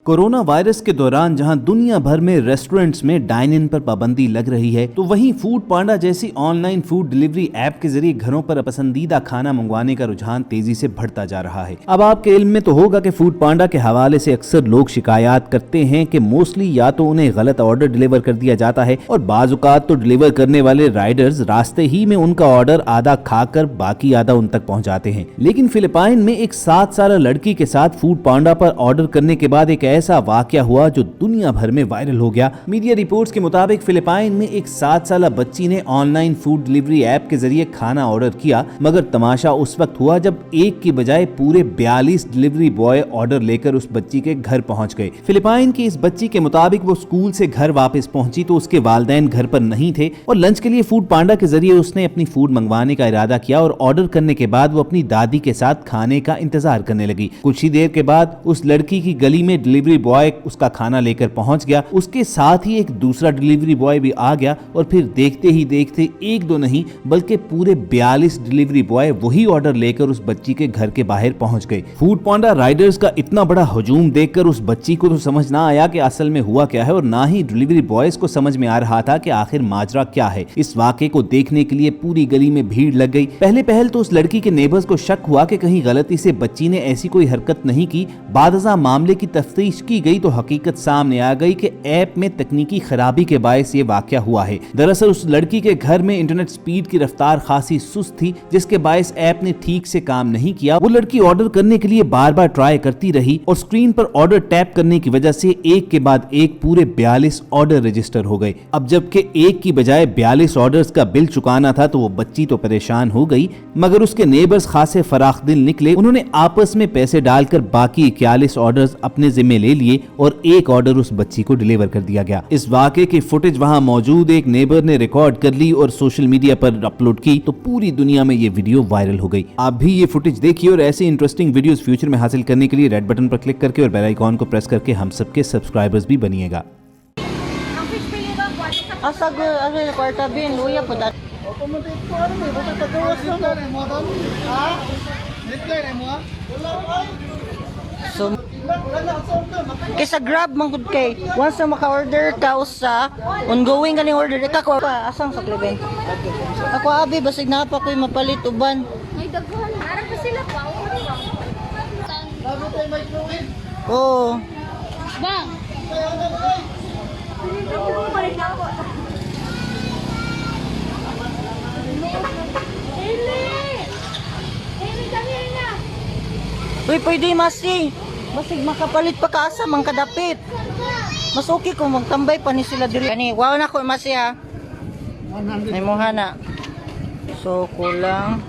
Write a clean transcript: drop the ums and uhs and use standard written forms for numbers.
Corona virus के दौरान जहां दुनिया भर में रेस्टोरेंट्स में डाइन इन पर पाबंदी लग रही है, तो वहीं फूड पांडा जैसी ऑनलाइन फूड डिलीवरी ऐप के जरिए घरों पर पसंदीदा खाना मंगवाने का रुझान तेजी से बढ़ता जा रहा है। अब आपके इल्म में तो होगा कि फूड पांडा के हवाले से अक्सर लोग शिकायत करते हैं कि मोस्टली या तो उन्हें गलत ऑर्डर डिलीवर कर दिया जाता है और बाज़ औक़ात तो डिलीवर करने वाले राइडर्स रास्ते ही में उनका ऑर्डर आधा खाकर बाकी आधा उन तक पहुंचाते हैं। लेकिन फिलिपाइन में एक 7 साल लड़की के साथ फूड पांडा पर ऑर्डर करने के बाद एक ऐसा वाकया हुआ जो दुनिया भर में वायरल हो गया। मीडिया रिपोर्ट्स के मुताबिक फिलिपाइन में एक 7 साल बच्ची ने ऑनलाइन फूड डिलीवरी ऐप के जरिए खाना ऑर्डर किया, मगर तमाशा उस वक्त हुआ जब एक की बजाय पूरे 42 डिलीवरी बॉय ऑर्डर लेकर उस बच्ची के घर पहुंच गए। फिलिपाइन की इस बच्ची के मुताबिक वो स्कूल से घर वापस पहुंची तो उसके वालिदैन घर पर नहीं थे और लंच के लिए फूड पांडा के जरिए उसने अपनी फूड मंगवाने का इरादा किया और ऑर्डर करने के बाद वो अपनी दादी के साथ खाने का इंतजार करने लगी। कुछ ही देर के बाद उस लड़की की गली में डिलीवरी बॉय उसका खाना लेकर पहुंच गया। उसके साथ ही एक दूसरा डिलीवरी बॉय भी आ गया और फिर देखते ही देखते एक दो नहीं बल्कि पूरे 42 डिलीवरी बॉय वही ऑर्डर लेकर उस बच्ची के घर के बाहर पहुंच गए। फूड पांडा राइडर्स का इतना बड़ा हजूम देखकर उस बच्ची को तो समझ ना आया कि असल में हुआ क्या है और ना ही डिलीवरी बॉयज को समझ में आ रहा था कि आखिर माजरा क्या है। इस वाकये को देखने के लिए पूरी गली में भीड़ लग गई। पहले तो उस लड़की के नेबर्स को शक हुआ कि कहीं गलती से बच्ची ने ऐसी कोई हरकत नहीं की। बादशाह मामले की तफ्तीश की गई तो हकीकत सामने आ गई कि ऐप में तकनीकी खराबी के बायस ये वाकया हुआ है। दरअसल उस लड़की के घर में इंटरनेट स्पीड की रफ्तार खासी सुस्त थी, जिसके बायस ऐप ने ठीक से काम नहीं किया। वो लड़की ऑर्डर करने के लिए बार बार ट्राई करती रही और स्क्रीन पर ऑर्डर टैप करने की वजह से एक के बाद एक पूरे 42 ऑर्डर रजिस्टर हो गए। अब जबकि एक की बजाय 42 ऑर्डर्स का बिल चुकाना था तो वो बच्ची तो परेशान हो गई, मगर उसके नेबर्स खासे फराख दिल निकले। उन्होंने आपस में पैसे डालकर बाकी 41 ऑर्डर्स अपने जिम्मे ले लिए और एक ऑर्डर उस बच्ची को डिलीवर कर दिया गया। इस वाकये की फुटेज वहां मौजूद एक नेबर ने रिकॉर्ड कर ली और सोशल मीडिया पर अपलोड की तो पूरी दुनिया में ये वीडियो वायरल हो गई। आप भी ये फुटेज देखिए और ऐसे इंटरेस्टिंग वीडियोस फ्यूचर में हासिल करने के लिए रेड बटन पर क्लिक करके और बेल आइकॉन को प्रेस करके हम सबके सब्सक्राइबर्स भी बनिएगा। Kaysa Grab mangkod kay once na maka-order ka usa ongoing kaning order ka ko pa asang sa Cleven. Ako abi basig na pa koy mapalit uban. Ay daghan ara pa sila pa. Oh. Bang. Uy, pwede masi. Basig makapalit pa kaasa mang kadapit. Mas okay kung magtambay pa ni sila diri. Ani, wow na ko masi ha. 100. May mohana. So kulang